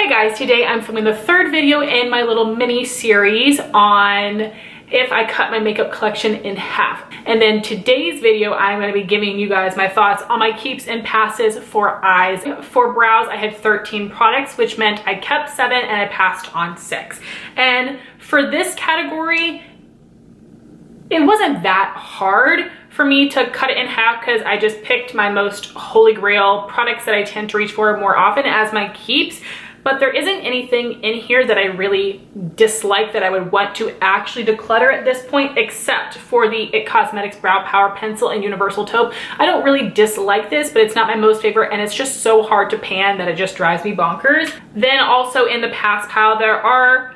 Hey guys, today I'm filming the third video in my little mini series on if I cut my makeup collection in half. And then today's video, I'm going to be giving you guys my thoughts on my keeps and passes for eyes. For brows, I had 13 products, which meant I kept 7 and I passed on 6. And for this category, it wasn't that hard for me to cut it in half because I just picked my most holy grail products that I tend to reach for more often as my keeps. But there isn't anything in here that I really dislike that I would want to actually declutter at this point, except for the IT Cosmetics Brow Power Pencil in Universal Taupe. I don't really dislike this, but it's not my most favorite, and it's just so hard to pan that it just drives me bonkers. Then also in the pass pile, there are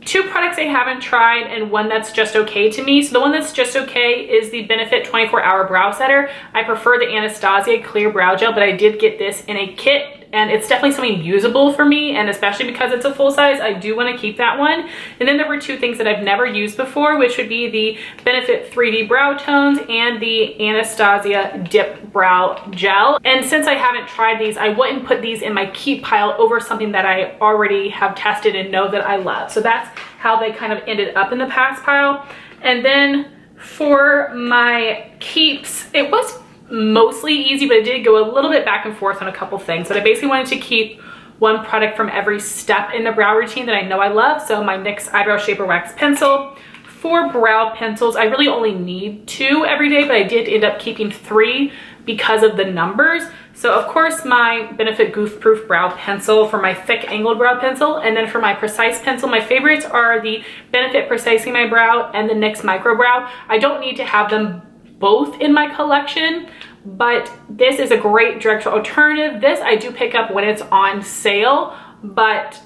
2 products I haven't tried and one that's just okay to me. So the one that's just okay is the Benefit 24-Hour Brow Setter. I prefer the Anastasia Clear Brow Gel, but I did get this in a kit, and it's definitely something usable for me, and especially because it's a full size, I do want to keep that one. And then there were 2 things that I've never used before, which would be the Benefit 3D Brow Tones and the Anastasia Dip Brow Gel. And since I haven't tried these, I wouldn't put these in my keep pile over something that I already have tested and know that I love. So that's how they kind of ended up in the pass pile. And then for my keeps, it was mostly easy, but I did go a little bit back and forth on a couple things. But I basically wanted to keep one product from every step in the brow routine that I know I love. So my NYX Eyebrow Shaper Wax Pencil. For brow pencils, I really only need 2 every day, but I did end up keeping 3 because of the numbers. So of course my Benefit Goof Proof Brow Pencil for my thick angled brow pencil, and then for my precise pencil, my favorites are the Benefit Precising My Brow and the NYX Micro Brow. I don't need to have them both in my collection, but this is a great direct alternative. This I do pick up when it's on sale, but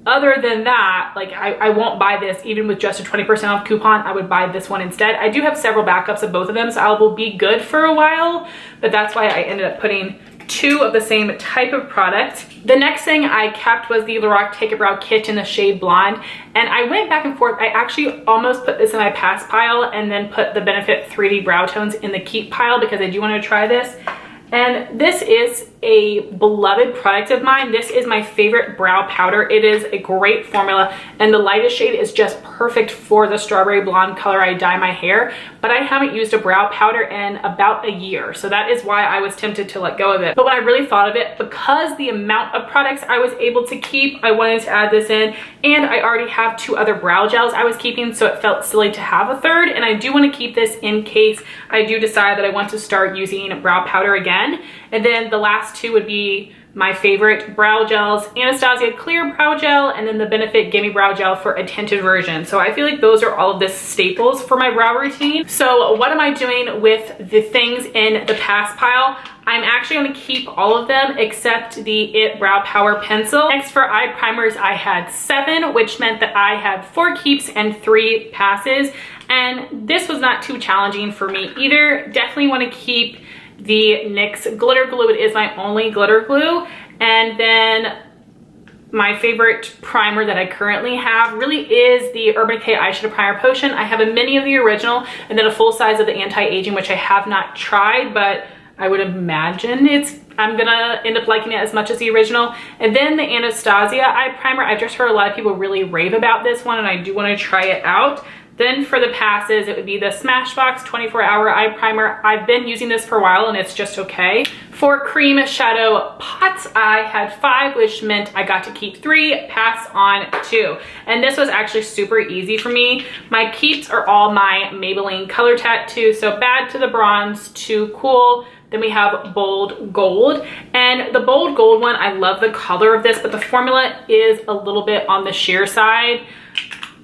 other than that, like I won't buy this even with just a 20% off coupon. I would buy this one instead. I do have several backups of both of them, so I will be good for a while, but that's why I ended up putting 2 of the same type of product. The next thing I kept was the Lorac Take a Brow Kit in the shade Blonde, and I went back and forth. I actually almost put this in my pass pile and then put the Benefit 3D Brow Tones in the keep pile because I do want to try this. And this is a beloved product of mine. This is my favorite brow powder. It is a great formula, and the lightest shade is just perfect for the strawberry blonde color I dye my hair, but I haven't used a brow powder in about a year, so that is why I was tempted to let go of it. But when I really thought of it, because the amount of products I was able to keep, I wanted to add this in, and I already have 2 other brow gels I was keeping, so it felt silly to have a third, and I do want to keep this in case I do decide that I want to start using brow powder again. And then the last 2 would be my favorite brow gels, Anastasia Clear Brow Gel, and then the Benefit Gimme Brow Gel for a tinted version. So I feel like those are all of the staples for my brow routine. So what am I doing with the things in the pass pile? I'm actually going to keep all of them except the IT Brow Power Pencil. Next, for eye primers, I had 7, which meant that I had 4 keeps and 3 passes. And this was not too challenging for me either. Definitely want to keep the NYX Glitter Glue. It is my only glitter glue. And then my favorite primer that I currently have really is the Urban Decay Eyeshadow Primer Potion. I have a mini of the original and then a full size of the anti-aging, which I have not tried, but I would imagine I'm gonna end up liking it as much as the original. And then the Anastasia eye primer. I've just heard a lot of people really rave about this one, and I do want to try it out. Then for the passes, it would be the Smashbox 24-Hour Eye Primer. I've been using this for a while and it's just okay. For cream shadow pots, I had 5, which meant I got to keep 3, pass on 2. And this was actually super easy for me. My keeps are all my Maybelline Color Tattoo, so Bad to the Bronze, Too Cool. Then we have Bold Gold, and the Bold Gold one, I love the color of this, but the formula is a little bit on the sheer side.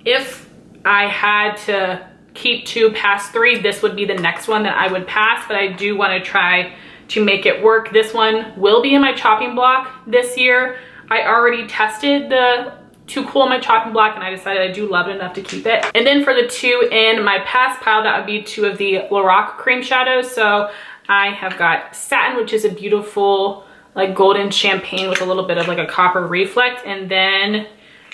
If I had to keep 2, pass 3, this would be the next one that I would pass, but I do want to try to make it work. This one will be in my chopping block this year. I already tested the Too Cool in my chopping block, and I decided I do love it enough to keep it. And then for the 2 in my pass pile, that would be 2 of the Lorac cream shadows. So I have got Satin, which is a beautiful like golden champagne with a little bit of like a copper reflect, and then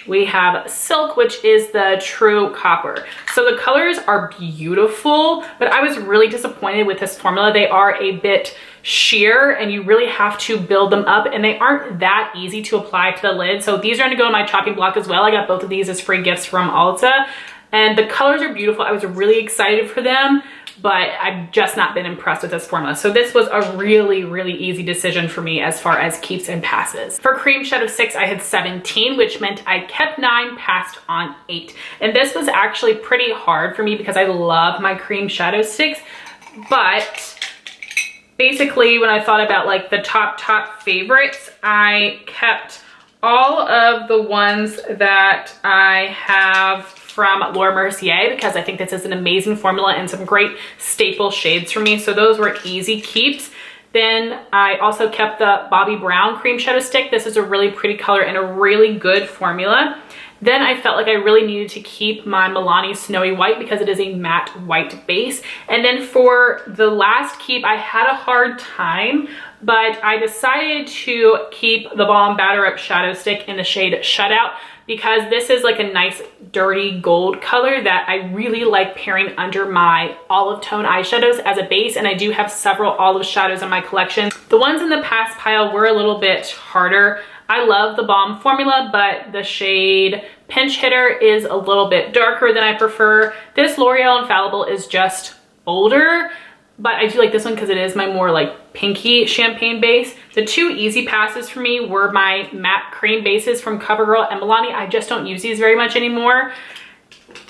we have Silk, which is the True Copper. So the colors are beautiful, but I was really disappointed with this formula. They are a bit sheer and you really have to build them up, and they aren't that easy to apply to the lid. So these are gonna go in my chopping block as well. I got both of these as free gifts from Ulta, and the colors are beautiful. I was really excited for them, but I've just not been impressed with this formula. So this was a really, really easy decision for me as far as keeps and passes. For Cream Shadow 6, I had 17, which meant I kept 9, passed on 8. And this was actually pretty hard for me because I love my Cream Shadow sticks, but basically when I thought about like the top favorites, I kept all of the ones that I have from Laura Mercier because I think this is an amazing formula and some great staple shades for me. So those were easy keeps. Then I also kept the Bobbi Brown Cream Shadow Stick. This is a really pretty color and a really good formula. Then I felt like I really needed to keep my Milani Snowy White because it is a matte white base. And then for the last keep, I had a hard time, but I decided to keep the Balm Batter Up Shadow Stick in the shade Shutout because this is like a nice dirty gold color that I really like pairing under my olive tone eyeshadows as a base, and I do have several olive shadows in my collection. The ones in the pass pile were a little bit harder. I love the Balm formula, but the shade Pinch Hitter is a little bit darker than I prefer. This L'Oreal Infallible is just older, but I do like this one because it is my more like pinky champagne base. The two easy passes for me were my matte cream bases from CoverGirl and Milani. I just don't use these very much anymore.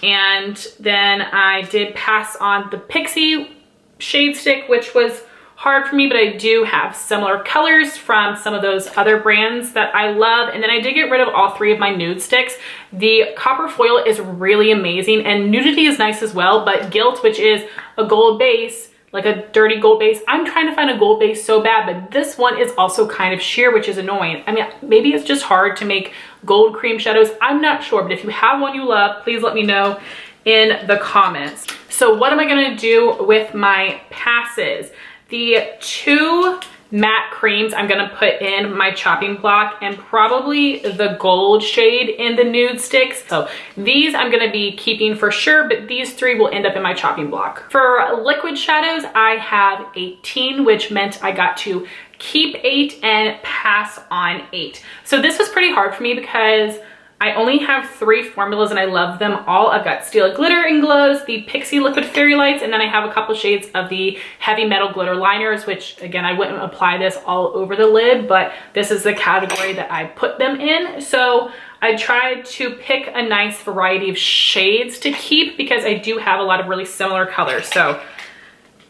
And then I did pass on the Pixie shade stick, which was hard for me, but I do have similar colors from some of those other brands that I love. And then I did get rid of all 3 of my nude sticks. The copper foil is really amazing and nudity is nice as well, but Gilt, which is a gold base, like a dirty gold base, I'm trying to find a gold base so bad, but this one is also kind of sheer, which is annoying. I mean, maybe it's just hard to make gold cream shadows. I'm not sure, but if you have one you love, please let me know in the comments. So what am I gonna do with my passes? The 2 matte creams I'm gonna put in my chopping block and probably the gold shade in the nude sticks. So these I'm gonna be keeping for sure, but these 3 will end up in my chopping block. For liquid shadows, I have 18, which meant I got to keep 8 and pass on 8. So this was pretty hard for me because I only have 3 formulas and I love them all. I've got Stila Glitter and Glows, the Pixie Liquid Fairy Lights, and then I have a couple shades of the Heavy Metal Glitter Liners, which again, I wouldn't apply this all over the lid, but this is the category that I put them in. So I tried to pick a nice variety of shades to keep because I do have a lot of really similar colors. So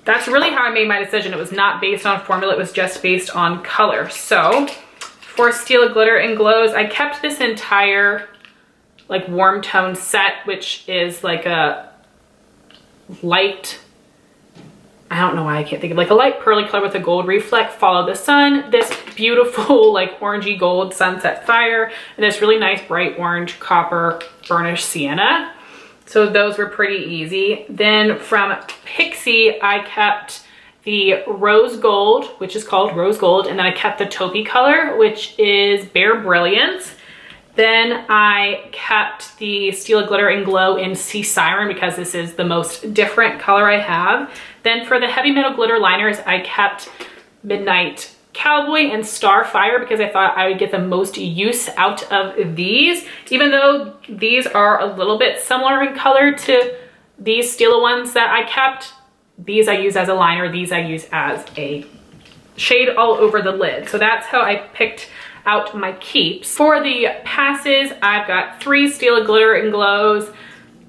that's really how I made my decision. It was not based on formula, it was just based on color. So for Stila Glitter and Glows, I kept this entire like warm tone set, which is like a light, I don't know why I can't think of, like a light pearly color with a gold reflect, Follow the Sun, this beautiful like orangey gold Sunset Fire, and this really nice bright orange copper burnished sienna. So those were pretty easy. Then from Pixie, I kept the Rose Gold, which is called Rose Gold, and then I kept the Taupe color, which is Bare Brilliance. Then I kept the Stila Glitter and Glow in Sea Siren because this is the most different color I have. Then for the Heavy Metal Glitter liners, I kept Midnight Cowboy and Starfire because I thought I would get the most use out of these, even though these are a little bit similar in color to these Stila ones that I kept. These I use as a liner, these I use as a shade all over the lid. So that's how I picked out my keeps. For the passes, I've got 3 Stila Glitter and Glows.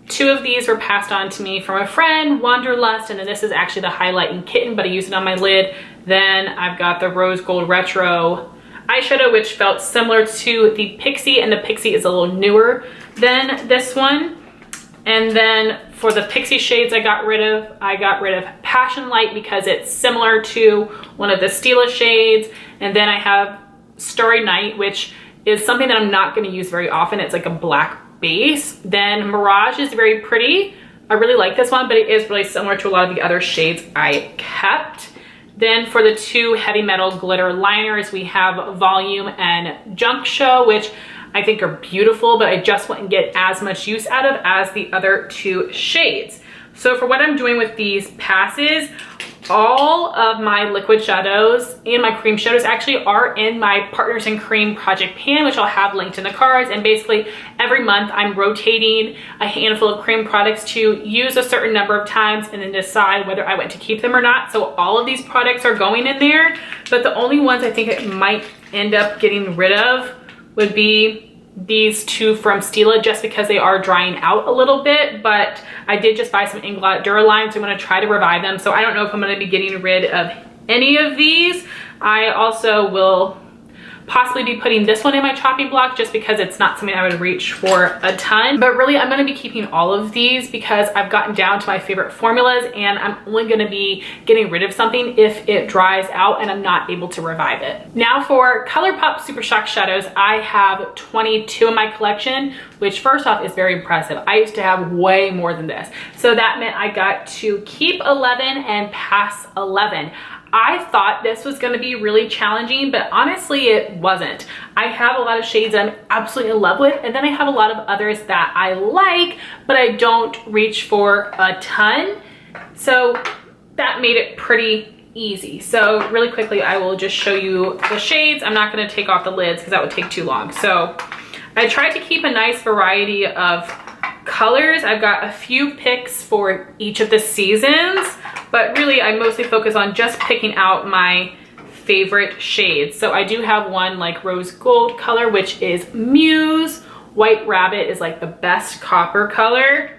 2 of these were passed on to me from a friend, Wanderlust, and then this is actually the Highlighting Kitten, but I use it on my lid. Then I've got the Rose Gold Retro eyeshadow, which felt similar to the Pixie, and the Pixie is a little newer than this one. And then for the Pixie shades I got rid of Passion Light because it's similar to one of the Stila shades. And then I have Starry Night, which is something that I'm not going to use very often. It's like a black base. Then Mirage is very pretty. I really like this one, but it is really similar to a lot of the other shades I kept. Then for the 2 Heavy Metal Glitter liners, we have Volume and Junk Show, which I think are beautiful, but I just wouldn't get as much use out of as the other two shades. So for what I'm doing with these passes, all of my liquid shadows and my cream shadows actually are in my Partners in Cream project pan, which I'll have linked in the cards. And basically every month I'm rotating a handful of cream products to use a certain number of times and then decide whether I want to keep them or not. So all of these products are going in there, but the only ones I think it might end up getting rid of would be these two from Stila, just because they are drying out a little bit. But I did just buy some Inglot Duraline, so I'm going to try to revive them. So I don't know if I'm going to be getting rid of any of these. I also will possibly be putting this one in my chopping block just because it's not something I would reach for a ton. But really I'm going to be keeping all of these because I've gotten down to my favorite formulas, and I'm only going to be getting rid of something if it dries out and I'm not able to revive it. Now for ColourPop Super Shock shadows, I have 22 in my collection, which first off is very impressive. I used to have way more than this. So that meant I got to keep 11 and pass 11. I thought this was going to be really challenging, but honestly it wasn't. I have a lot of shades I'm absolutely in love with, and then I have a lot of others that I like, but I don't reach for a ton. So that made it pretty easy. So really quickly, I will just show you the shades. I'm not going to take off the lids because that would take too long. So I tried to keep a nice variety of colors. I've got a few picks for each of the seasons, but really I mostly focus on just picking out my favorite shades. So I do have one like rose gold color, which is Muse. White Rabbit is like the best copper color.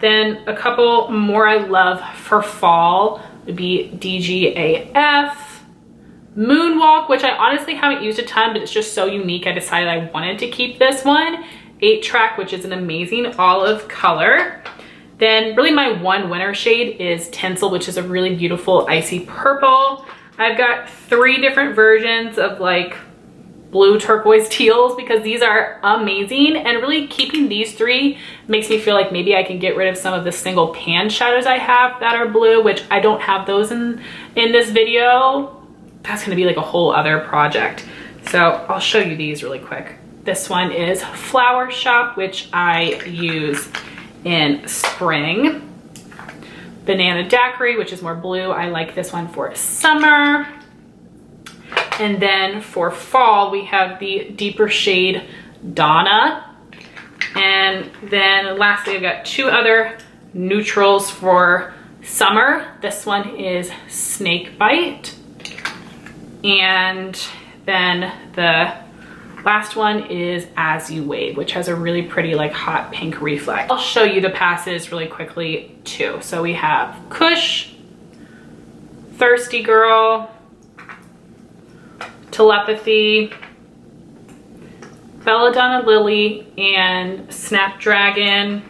Then a couple more I love for fall would be DGAF. Moonwalk, which I honestly haven't used a ton, but it's just so unique, I decided I wanted to keep this one. 8-Track, which is an amazing olive color. Then really my one winter shade is Tinsel, which is a really beautiful icy purple. I've got 3 different versions of like blue turquoise teals because these are amazing, and really keeping these 3 makes me feel like maybe I can get rid of some of the single pan shadows I have that are blue, which I don't have those in this video. That's gonna be like a whole other project. So I'll show you these really quick. This one is Flower Shop, which I use in spring. Banana Daiquiri, which is more blue. I like this one for summer. And then for fall, we have the deeper shade Donna. And then lastly, I've got 2 other neutrals for summer. This one is Snake Bite. And then the last one is As You Wade, which has a really pretty like hot pink reflect. I'll show you the passes really quickly too. So we have Kush, Thirsty Girl, Telepathy, Belladonna Lily, and Snapdragon.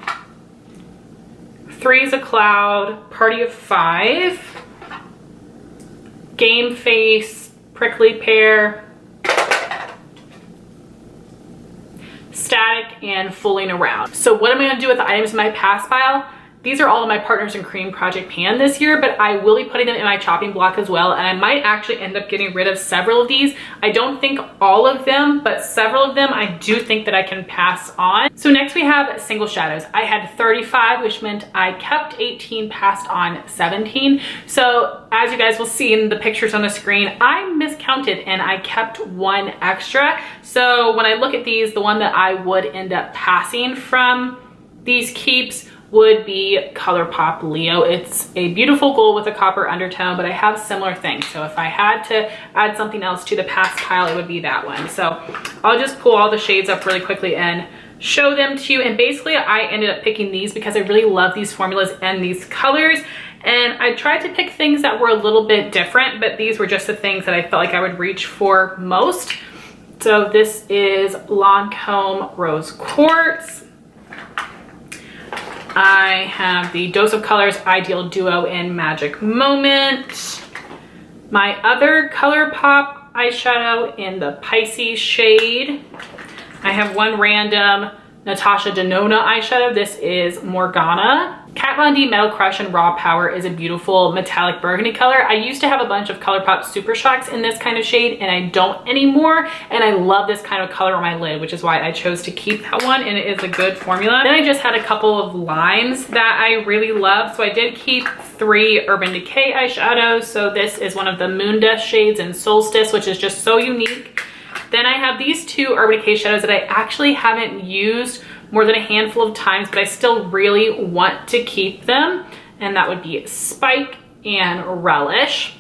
3's a Cloud, Party of 5, Game Face, Prickly Pear, Static, and Fooling Around. So what am I going to do with the items in my pass pile? These are all in my Partners in Cream project pan this year, but I will be putting them in my chopping block as well, and I might actually end up getting rid of several of these. I don't think all of them, but several of them I do think that I can pass on. So next we have single shadows. I had 35, which meant I kept 18, passed on 17. So as you guys will see in the pictures on the screen, I miscounted and I kept 1 extra. So when I look at these, the one that I would end up passing from these keeps would be ColourPop Leo. It's a beautiful gold with a copper undertone, but I have similar things. So if I had to add something else to the pass pile, it would be that one. So I'll just pull all the shades up really quickly and show them to you. And basically I ended up picking these because I really love these formulas and these colors. And I tried to pick things that were a little bit different, but these were just the things that I felt like I would reach for most. So this is Lancome Rose Quartz. I have the Dose of Colors Ideal Duo in Magic Moment. My other ColourPop eyeshadow in the Pisces shade. I have one random Natasha Denona eyeshadow. This is Morgana. Kat Von D Metal Crush and Raw Power is a beautiful metallic burgundy color. I used to have a bunch of ColourPop Super Shocks in this kind of shade, and I don't anymore. And I love this kind of color on my lid, which is why I chose to keep that one, and it is a good formula. Then I just had a couple of limes that I really love. So I did keep 3 Urban Decay eyeshadows. So this is one of the Moon Dust shades in Solstice, which is just so unique. Then I have these 2 Urban Decay shadows that I actually haven't used more than a handful of times, but I still really want to keep them. And that would be Spike and Relish.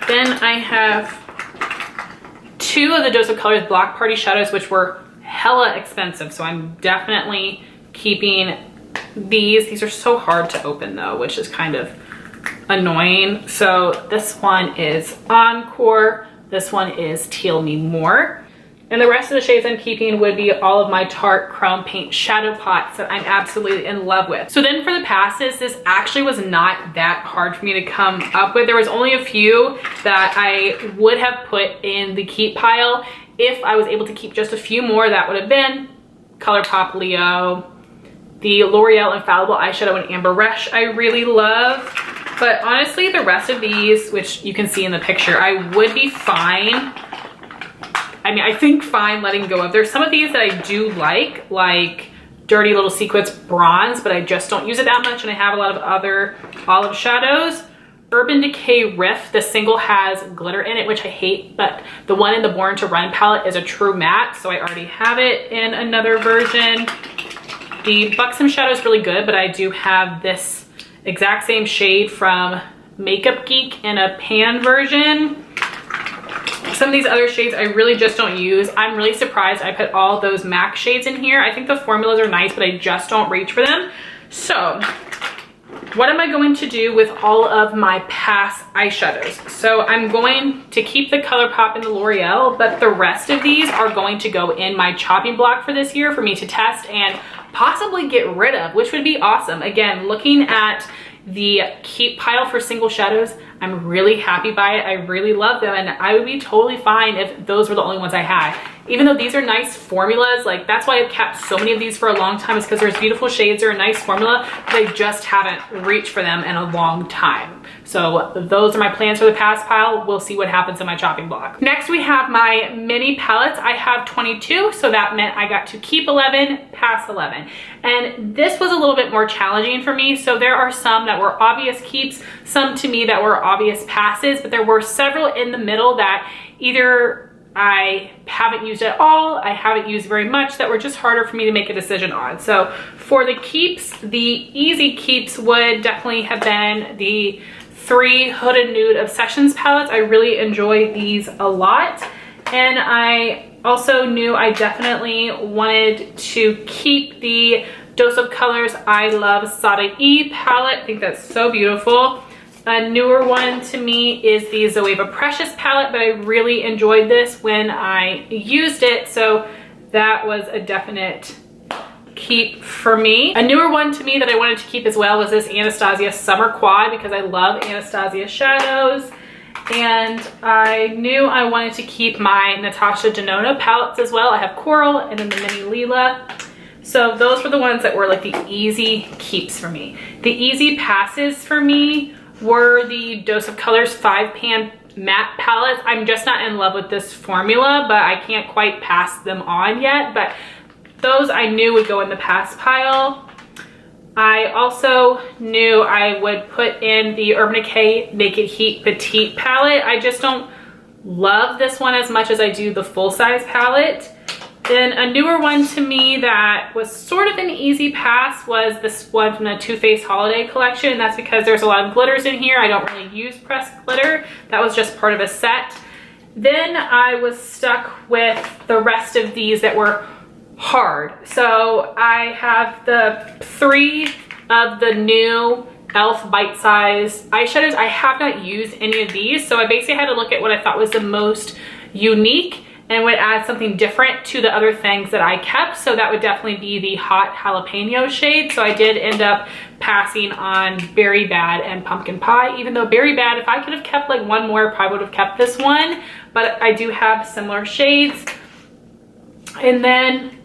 Then I have 2 of the Dose of Colors Block Party shadows, which were hella expensive. So I'm definitely keeping these. These are so hard to open though, which is kind of annoying. So this one is Encore. This one is Teal Me More. And the rest of the shades I'm keeping would be all of my Tarte Chrome Paint shadow pots that I'm absolutely in love with. So then for the passes, this actually was not that hard for me to come up with. There was only a few that I would have put in the keep pile. If I was able to keep just a few more, that would have been ColourPop Leo, the L'Oreal Infallible Eyeshadow in Amber Rush I really love. But honestly, the rest of these, which you can see in the picture, I would be fine. I mean, I think fine letting go of. There's some of these that I do like Dirty Little Secrets Bronze, but I just don't use it that much, and I have a lot of other olive shadows. Urban Decay Riff, the single has glitter in it, which I hate, but the one in the Born to Run palette is a true matte, so I already have it in another version. The Buxom shadow is really good, but I do have this exact same shade from Makeup Geek in a pan version. Some of these other shades I really just don't use. I'm really surprised I put all those MAC shades in here. I think the formulas are nice, but I just don't reach for them. So what am I going to do with all of my past eyeshadows? So I'm going to keep the ColourPop and the L'Oreal, but the rest of these are going to go in my chopping block for this year for me to test and possibly get rid of, which would be awesome. Again, looking at the keep pile for single shadows, I'm really happy by it. I really love them, and I would be totally fine if those were the only ones I had. Even though these are nice formulas, like that's why I've kept so many of these for a long time, is because there's beautiful shades, they're a nice formula, but I just haven't reached for them in a long time. So those are my plans for the pass pile. We'll see what happens in my chopping block. Next, we have my mini palettes. I have 22, so that meant I got to keep 11, pass 11. And this was a little bit more challenging for me. So there are some that were obvious keeps, some to me that were obvious passes, but there were several in the middle that either I haven't used at all, I haven't used very much, that were just harder for me to make a decision on. So for the keeps, the easy keeps would definitely have been the 3 Hooded Nude Obsessions palettes. I really enjoy these a lot. And I also knew I definitely wanted to keep the Dose of Colors I Love Sada E palette. I think that's so beautiful. A newer one to me is the Zoeva Precious palette, but I really enjoyed this when I used it, so that was a definite keep for me. A newer one to me that I wanted to keep as well was this Anastasia Summer Quad, because I love Anastasia shadows, and I knew I wanted to keep my Natasha Denona palettes as well. I have Coral and then the Mini Lila. So those were the ones that were like the easy keeps for me. The easy passes for me were the Dose of Colors 5-pan matte palettes. I'm just not in love with this formula, but I can't quite pass them on yet. But those I knew would go in the pass pile. I also knew I would put in the Urban Decay Naked Heat Petite palette. I just don't love this one as much as I do the full-size palette. Then a newer one to me that was sort of an easy pass was this one from the Too Faced Holiday Collection. And that's because there's a lot of glitters in here. I don't really use pressed glitter. That was just part of a set. Then I was stuck with the rest of these that were hard. So I have the 3 of the new e.l.f. bite-size eyeshadows. I have not used any of these, so I basically had to look at what I thought was the most unique and would add something different to the other things that I kept. So that would definitely be the Hot Jalapeno shade. So I did end up passing on Berry Bad and Pumpkin Pie, even though Berry Bad, if I could have kept like one more, I probably would have kept this one, but I do have similar shades. And then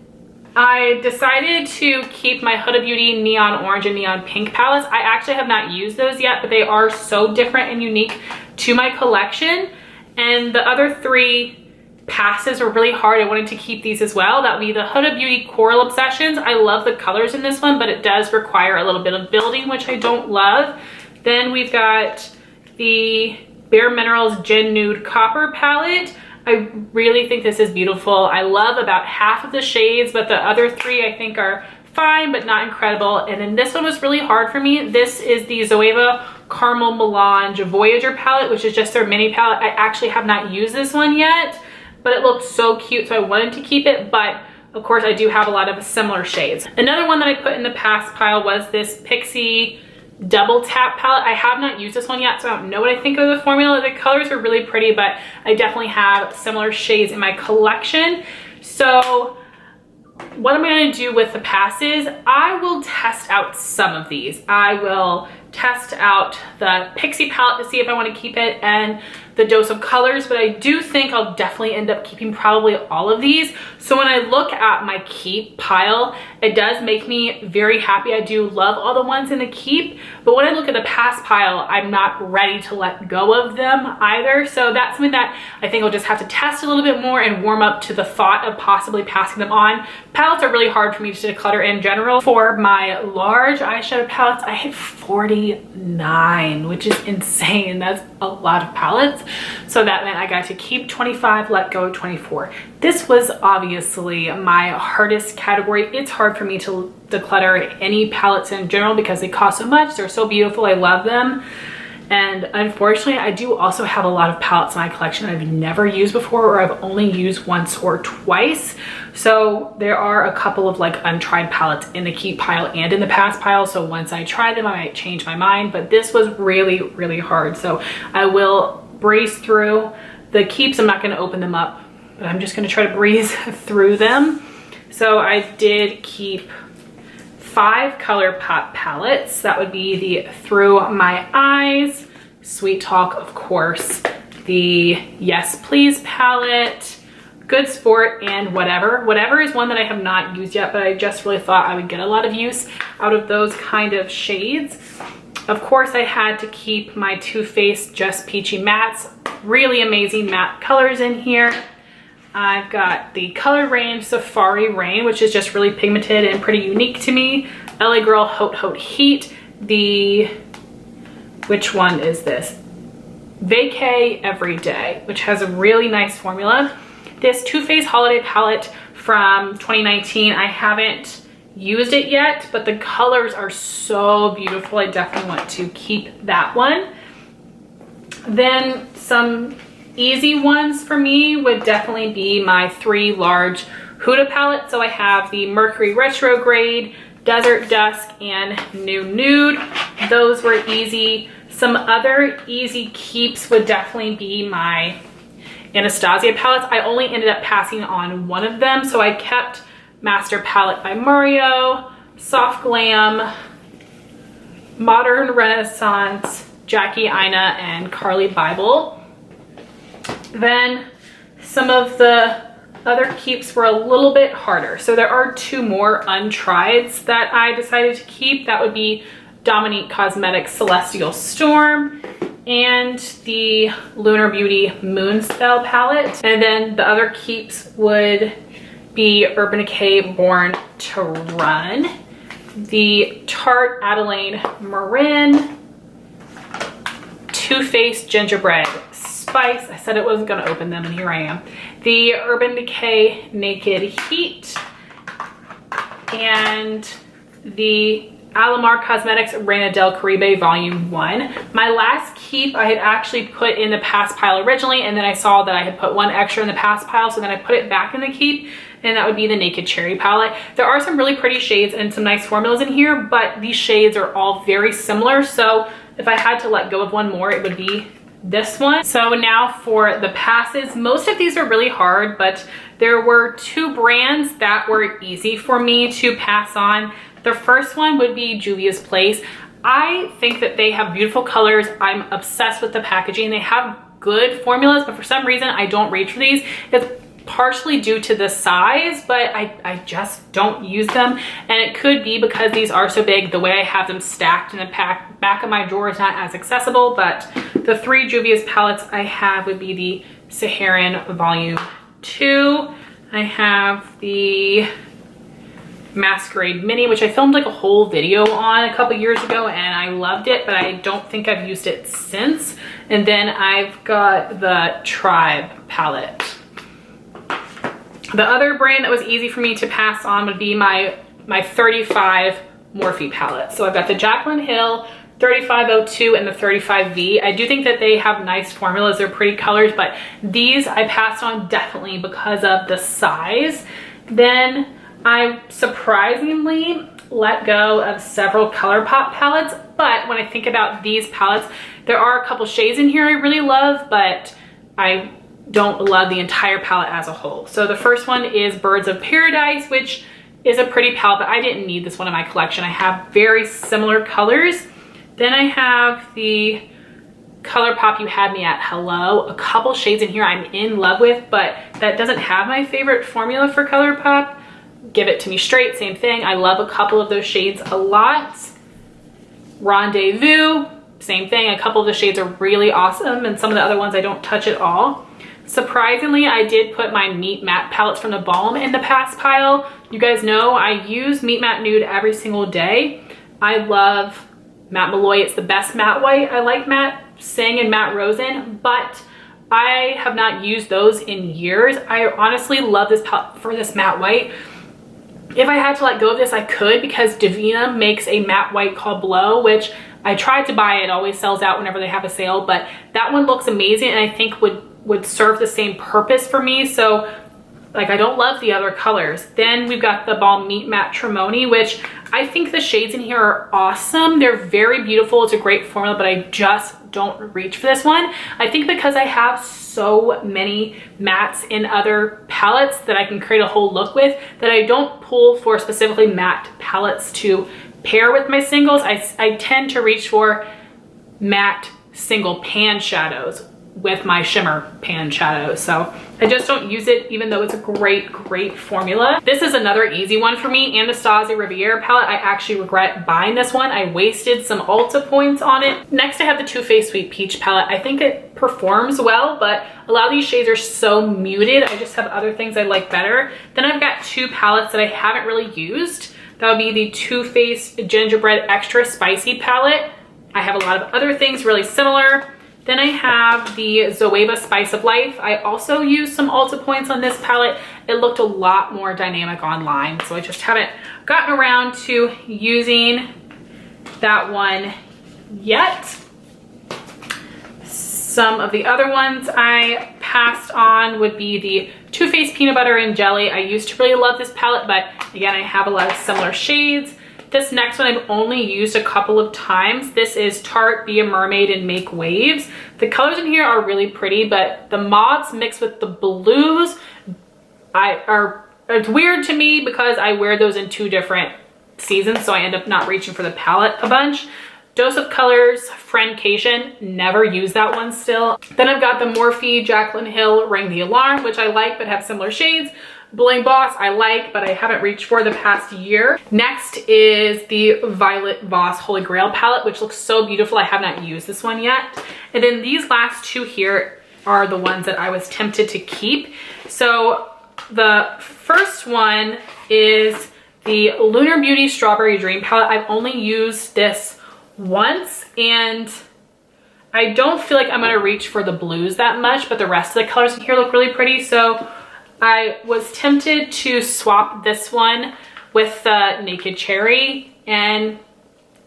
I decided to keep my Huda Beauty Neon Orange and Neon Pink palettes. I actually have not used those yet, but they are so different and unique to my collection. And the other 3 passes were really hard. I wanted to keep these as well. That would be the Huda Beauty Coral Obsessions. I love the colors in this one, but it does require a little bit of building, which I don't love. Then we've got the Bare Minerals Gin Nude Copper palette. I really think this is beautiful. I love about half of the shades, but the other 3 I think are fine, but not incredible. And then this one was really hard for me. This is the Zoeva Caramel Melange Voyager palette, which is just their mini palette. I actually have not used this one yet, but it looks so cute, so I wanted to keep it. But of course, I do have a lot of similar shades. Another one that I put in the pass pile was this Pixie Double Tap palette. I have not used this one yet, so I don't know what I think of the formula. The colors are really pretty, but I definitely have similar shades in my collection. So what am I going to do with the passes? I will test out some of these. I will test out the Pixie palette to see if I want to keep it and the Dose of Colors, but I do think I'll definitely end up keeping probably all of these. So when I look at my keep pile, it does make me very happy. I do love all the ones in the keep, but when I look at the pass pile, I'm not ready to let go of them either. So that's something that I think I'll just have to test a little bit more and warm up to the thought of possibly passing them on. Palettes are really hard for me to declutter in general. For my large eyeshadow palettes, I hit 49, which is insane. That's a lot of palettes. So that meant I got to keep 25, let go of 24. This was obviously my hardest category. It's hard for me to declutter any palettes in general because they cost so much. They're so beautiful. I love them. And unfortunately, I do also have a lot of palettes in my collection I've never used before, or I've only used once or twice. So there are a couple of like untried palettes in the keep pile and in the pass pile. So once I try them, I might change my mind, but this was really, really hard. So I will breeze through the keeps. I'm not going to open them up, but I'm just going to try to breeze through them. So I did keep 5 ColourPop palettes. That would be the Through My Eyes, Sweet Talk, of course, the Yes Please palette, Good Sport, and Whatever. Whatever is one that I have not used yet, but I just really thought I would get a lot of use out of those kind of shades. Of course, I had to keep my Too Faced Just Peachy Mattes. Really amazing matte colors in here. I've got the Color Range Safari Rain, which is just really pigmented and pretty unique to me. LA Girl Haute Haute Heat. Which one is this? Vacay Everyday, which has a really nice formula. This Too Faced Holiday Palette from 2019, I haven't used it yet, but the colors are so beautiful. I definitely want to keep that one. Then some easy ones for me would definitely be my 3 large Huda palettes. So I have the Mercury Retrograde, Desert Dusk, and New Nude. Those were easy. Some other easy keeps would definitely be my Anastasia palettes. I only ended up passing on one of them, so I kept Master Palette by Mario, Soft Glam, Modern Renaissance, Jackie Aina, and Carly Bible. Then some of the other keeps were a little bit harder. So there are 2 more untrieds that I decided to keep. That would be Dominique Cosmetics Celestial Storm and the Lunar Beauty Moonspell palette. And then the other keeps would be Urban Decay Born to Run, the Tarte Adelaide Marin, Too Faced Gingerbread Spice. I said it wasn't going to open them, and here I am. The Urban Decay Naked Heat, and the Alamar Cosmetics Reina del Caribe Volume 1. My last keep I had actually put in the pass pile originally, and then I saw that I had put 1 extra in the pass pile, so then I put it back in the keep, and that would be the Naked Cherry palette. There are some really pretty shades and some nice formulas in here, but these shades are all very similar, so if I had to let go of one more, it would be this one. So now for the passes. Most of these are really hard, but there were 2 brands that were easy for me to pass on. The first one would be Juvia's Place. I think that they have beautiful colors. I'm obsessed with the packaging. They have good formulas, but for some reason I don't reach for these. It's partially due to the size, but I just don't use them. And it could be because these are so big, the way I have them stacked in the back of my drawer is not as accessible. But the 3 Juvia's palettes I have would be the Saharan Volume 2. I have the Masquerade Mini, which I filmed like a whole video on a couple years ago and I loved it, but I don't think I've used it since. And then I've got the Tribe palette. The other brand that was easy for me to pass on would be my 35 Morphe palette. So I've got the Jaclyn Hill 3502 and the 35V. I do think that they have nice formulas. They're pretty colors, but these I passed on definitely because of the size. Then I surprisingly let go of several ColourPop palettes, but when I think about these palettes, there are a couple shades in here I really love, but I don't love the entire palette as a whole. So the first one is Birds of Paradise, which is a pretty palette, but I didn't need this one in my collection. I have very similar colors. Then I have the ColourPop You Had Me at Hello. A couple shades in here I'm in love with, but that doesn't have my favorite formula for ColourPop. Give It To Me Straight, same thing. I love a couple of those shades a lot. Rendezvous, same thing. A couple of the shades are really awesome, and some of the other ones I don't touch at all. Surprisingly, I did put my Meet Matte palettes from the Balm in the pass pile. You guys know I use Meet Matte Nude every single day. I love Matte Malloy. It's the best matte white. I like Matte Sing and Matte Rosen, but I have not used those in years. I honestly love this palette for this matte white. If I had to let go of this, I could, because Divina makes a matte white called Blow, which I tried to buy. It always sells out whenever they have a sale, but that one looks amazing and I think would serve the same purpose for me. So like, I don't love the other colors. Then we've got the Balm Meet Matte Tremoni, which I think the shades in here are awesome. They're very beautiful. It's a great formula, but I just don't reach for this one. I think because I have so many mattes in other palettes that I can create a whole look with, that I don't pull for specifically matte palettes to pair with my singles. I tend to reach for matte single pan shadows with my shimmer pan shadows. So I just don't use it, even though it's a great formula. This is another easy one for me. Anastasia Riviera palette. I actually regret buying this one. I wasted some Ulta points on it. Next I have the Too Faced Sweet Peach palette. I think it performs well, but a lot of these shades are so muted. I just have other things I like better. Then I've got 2 palettes that I haven't really used. That would be the Too Faced Gingerbread Extra Spicy palette. I have a lot of other things really similar. Then I have the Zoeva Spice of Life. I also used some Ulta points on this palette. It looked a lot more dynamic online, so I just haven't gotten around to using that one yet. Some of the other ones I passed on would be the Too Faced Peanut Butter and Jelly. I used to really love this palette, but again, I have a lot of similar shades. This next one I've only used a couple of times. This is Tarte Be a Mermaid and Make Waves. The colors in here are really pretty, but the mauves mixed with the blues it's weird to me because I wear those in 2 different seasons, so I end up not reaching for the palette a bunch. Dose of Colors, Friendcation, never used that one still. Then I've got the Morphe Jaclyn Hill Ring the Alarm, which I like but have similar shades. Bling Boss I like, but I haven't reached for the past year. Next is the Violet Voss Holy Grail palette, which looks so beautiful. I have not used this one yet. And then these last 2 here are the ones that I was tempted to keep. So the first one is the Lunar Beauty Strawberry Dream palette. I've only used this once, and I don't feel like I'm gonna reach for the blues that much, but the rest of the colors in here look really pretty. So I was tempted to swap this one with the Naked Cherry, and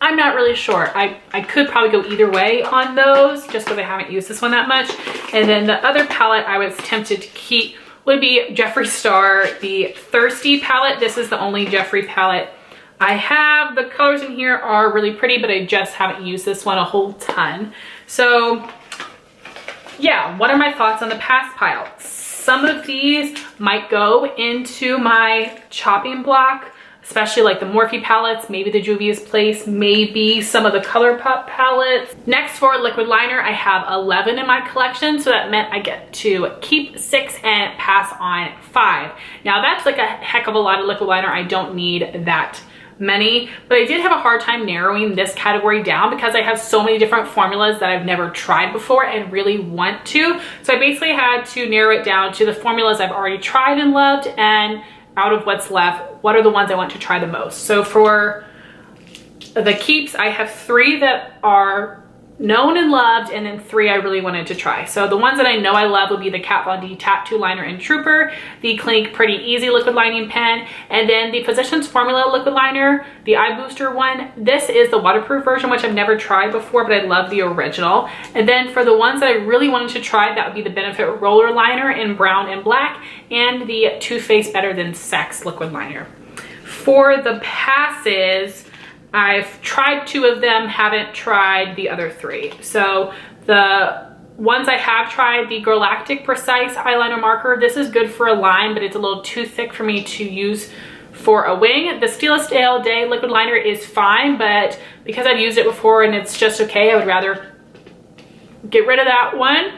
I'm not really sure. I could probably go either way on those just because I haven't used this one that much. And then the other palette I was tempted to keep would be Jeffree Star, the Thirsty palette. This is the only Jeffree palette I have. The colors in here are really pretty, but I just haven't used this one a whole ton. So yeah, what are my thoughts on the pass pile? Some of these might go into my chopping block. especially like the Morphe palettes, maybe the Juvia's Place, maybe some of the ColourPop palettes. Next, for liquid liner, I have 11 in my collection, so that meant I get to keep 6 and pass on 5. Now that's like a heck of a lot of liquid liner. I don't need that many, but I did have a hard time narrowing this category down because I have so many different formulas that I've never tried before and really want to. So I basically had to narrow it down to the formulas I've already tried and loved, and out of what's left, what are the ones I want to try the most. So for the keeps, I have 3 that are known and loved, and then 3 I really wanted to try. So the ones that I know I love would be the Kat Von D Tattoo Liner and Trooper, the Clinique Pretty Easy Liquid Lining Pen, and then the Physicians Formula Liquid Liner, the Eye Booster one. This is the waterproof version, which I've never tried before, but I love the original. And then for the ones that I really wanted to try, that would be the Benefit Roller Liner in brown and black, and the Too Faced Better Than Sex Liquid Liner. For the passes, I've tried 2 of them, haven't tried the other 3. So the ones I have tried, the Galactic Precise Eyeliner Marker, this is good for a line, but it's a little too thick for me to use for a wing. The Stylist All Day Liquid Liner is fine, but because I've used it before and it's just okay, I would rather get rid of that one.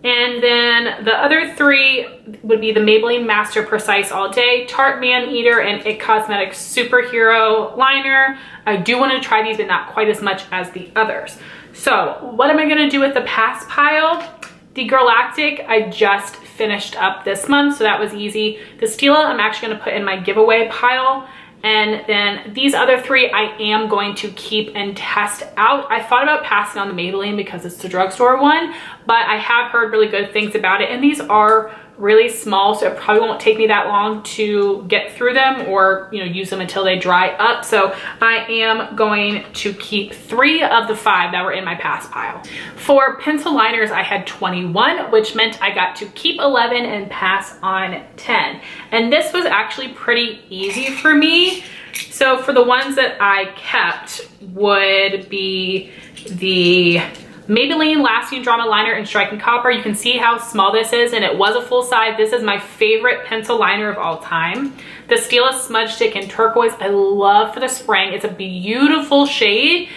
And then the other 3 would be the Maybelline Master Precise All Day, Tarte Man Eater, and IT Cosmetics Superhero Liner. I do want to try these, but not quite as much as the others. So what am I going to do with the pass pile? The Galactic I just finished up this month, so that was easy. The Stila I'm actually going to put in my giveaway pile. And then these other 3 I am going to keep and test out. I thought about passing on the Maybelline because it's the drugstore one, but I have heard really good things about it, and these are really small, so it probably won't take me that long to get through them, or use them until they dry up. So I am going to keep 3 of the 5 that were in my pass pile. For pencil liners, I had 21, which meant I got to keep 11 and pass on 10. And this was actually pretty easy for me. So for the ones that I kept would be the Maybelline Lasting Drama Liner in Striking Copper. You can see how small this is, and it was a full size. This is my favorite pencil liner of all time. The Stila Smudge Stick in Turquoise, I love for the spraying. It's a beautiful shade.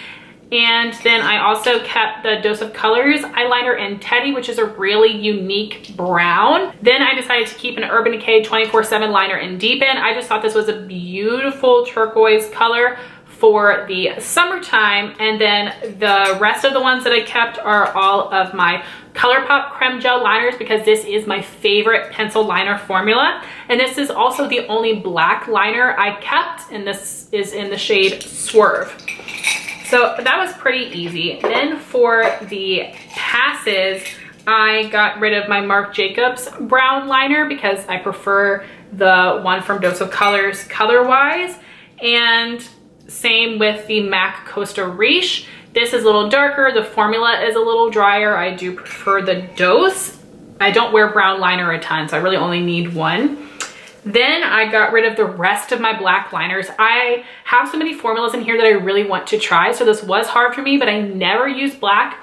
And then I also kept the Dose of Colors eyeliner in Teddy, which is a really unique brown. Then I decided to keep an Urban Decay 24/7 liner in Deepen. I just thought this was a beautiful turquoise color for the summertime. And then the rest of the ones that I kept are all of my ColourPop Creme Gel liners, because this is my favorite pencil liner formula. And this is also the only black liner I kept, and this is in the shade Swerve. So that was pretty easy. Then for the passes, I got rid of my Marc Jacobs brown liner because I prefer the one from Dose of Colors color-wise. And same with the MAC Costa Riche. This is a little darker. The formula is a little drier. I do prefer the Dose. I don't wear brown liner a ton, so I really only need one. Then I got rid of the rest of my black liners. I have so many formulas in here that I really want to try, so this was hard for me, but I never use black.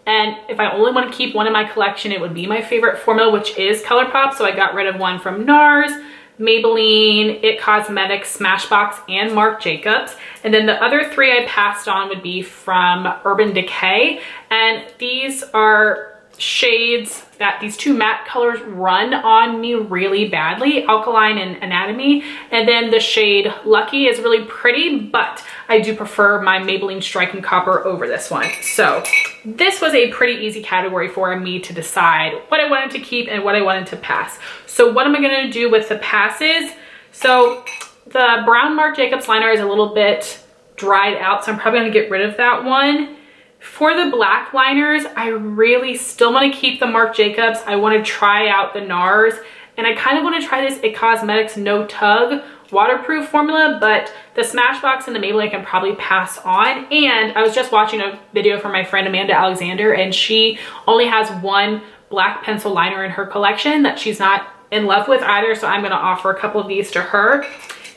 And if I only want to keep one in my collection, it would be my favorite formula, which is ColourPop. So I got rid of one from NARS, Maybelline, IT Cosmetics, Smashbox, and Marc Jacobs. And then the other 3 I passed on would be from Urban Decay. And these are shades that these 2 matte colors run on me really badly, Alkaline and Anatomy. And then the shade Lucky is really pretty, but I do prefer my Maybelline Striking Copper over this one. So this was a pretty easy category for me to decide what I wanted to keep and what I wanted to pass. So what am I going to do with the passes? So the brown Marc Jacobs liner is a little bit dried out, so I'm probably going to get rid of that one. For the black liners, I really still want to keep the Marc Jacobs. I want to try out the NARS, and I kind of want to try this IT Cosmetics No Tug waterproof formula, but the Smashbox and the Maybelline I can probably pass on. And I was just watching a video from my friend Amanda Alexander, and she only has one black pencil liner in her collection that she's not in love with either, so I'm going to offer a couple of these to her.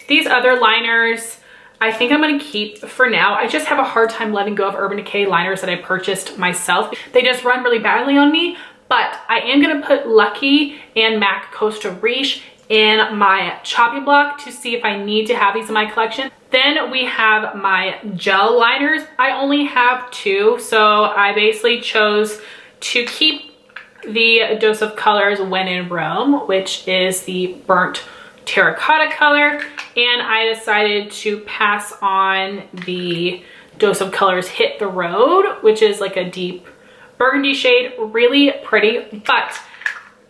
These other liners, I think I'm going to keep for now. I just have a hard time letting go of Urban Decay liners that I purchased myself. They just run really badly on me, but I am going to put Lucky and MAC Costa Riche in my chopping block to see if I need to have these in my collection. Then we have my gel liners. I only have 2, so I basically chose to keep the Dose of Colors When in Rome, which is the burnt terracotta color, and I decided to pass on the Dose of Colors Hit the Road, which is like a deep burgundy shade, really pretty. But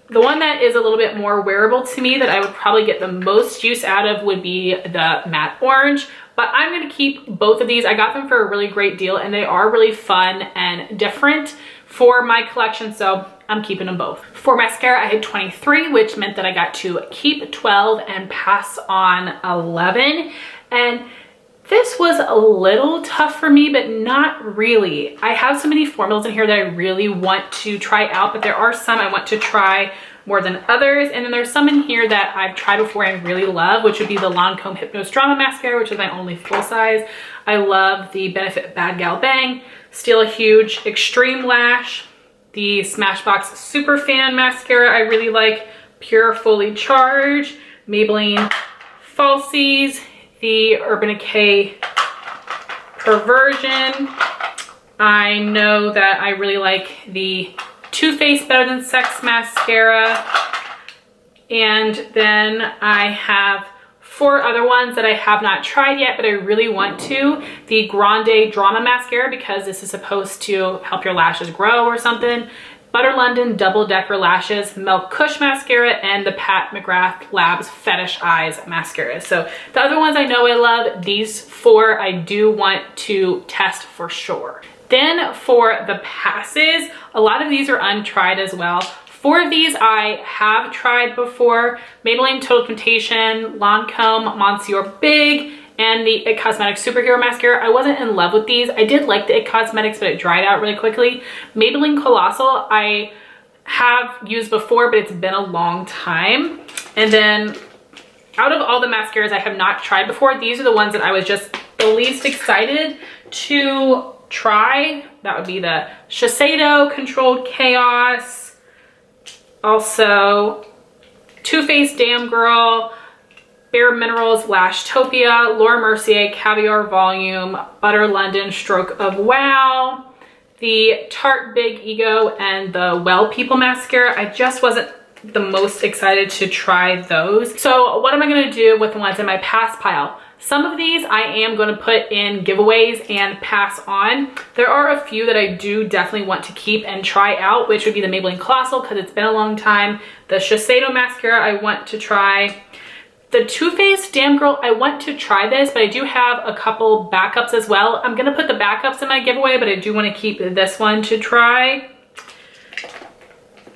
the one that is a little bit more wearable to me that I would probably get the most use out of would be the matte orange. But I'm going to keep both of these. I got them for a really great deal and they are really fun and different for my collection, so I'm keeping them both. For mascara, I had 23, which meant that I got to keep 12 and pass on 11. And this was a little tough for me, but not really. I have so many formulas in here that I really want to try out, but there are some I want to try more than others. And then there's some in here that I've tried before and really love, which would be the Lancome Hypnose Drama Mascara, which is my only full size. I love the Benefit Bad Gal Bang, still a huge Extreme Lash, the Smashbox Super Fan Mascara I really like, Pure Fully Charged, Maybelline Falsies, the Urban Decay Perversion. I know that I really like the Too Faced Better Than Sex Mascara. And then I have 4 other ones that I have not tried yet, but I really want to. The Grande Drama Mascara, because this is supposed to help your lashes grow or something. Butter London Double Decker Lashes, Milk Kush Mascara, and the Pat McGrath Labs Fetish Eyes Mascara. So the other ones I know I love, these 4 I do want to test for sure. Then for the passes, a lot of these are untried as well. 4 of these I have tried before: Maybelline Total Temptation, Lancome Monsieur Big, and the IT Cosmetics Superhero Mascara. I wasn't in love with these. I did like the IT Cosmetics, but it dried out really quickly. Maybelline Colossal I have used before, but it's been a long time. And then out of all the mascaras I have not tried before, these are the ones that I was just the least excited to try. That would be the Shiseido Controlled Chaos, also Too Faced Damn Girl, Bare Minerals Lashtopia, Laura Mercier Caviar Volume, Butter London Stroke of Wow, the Tarte Big Ego, and the Well People Mascara. I just wasn't the most excited to try those. So what am I gonna do with the ones in my pass pile? Some of these I am going to put in giveaways and pass on. There are a few that I do definitely want to keep and try out, which would be the Maybelline Colossal, because it's been a long time. The Shiseido Mascara I want to try. The Too Faced Damn Girl, I want to try this, but I do have a couple backups as well. I'm going to put the backups in my giveaway, but I do want to keep this one to try.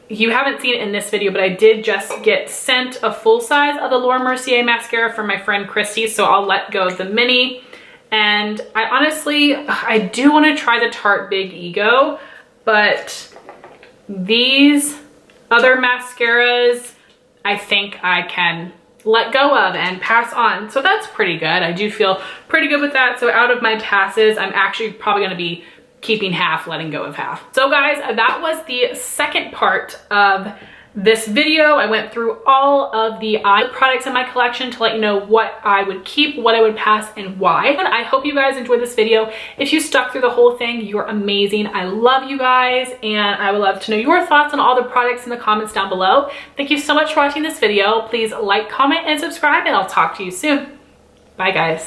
You haven't seen it in this video, but I did just get sent a full size of the Laura Mercier mascara from my friend Christy, so I'll let go of the mini. And I honestly, I do want to try the Tarte Big Ego, but these other mascaras, I think I can let go of and pass on. So that's pretty good. I do feel pretty good with that. So out of my passes, I'm actually probably going to be keeping half, letting go of half. So guys, that was the second part of this video. I went through all of the eye products in my collection to let you know what I would keep, what I would pass, and why. And I hope you guys enjoyed this video. If you stuck through the whole thing, you're amazing. I love you guys, and I would love to know your thoughts on all the products in the comments down below. Thank you so much for watching this video. Please like, comment, and subscribe, and I'll talk to you soon. Bye guys.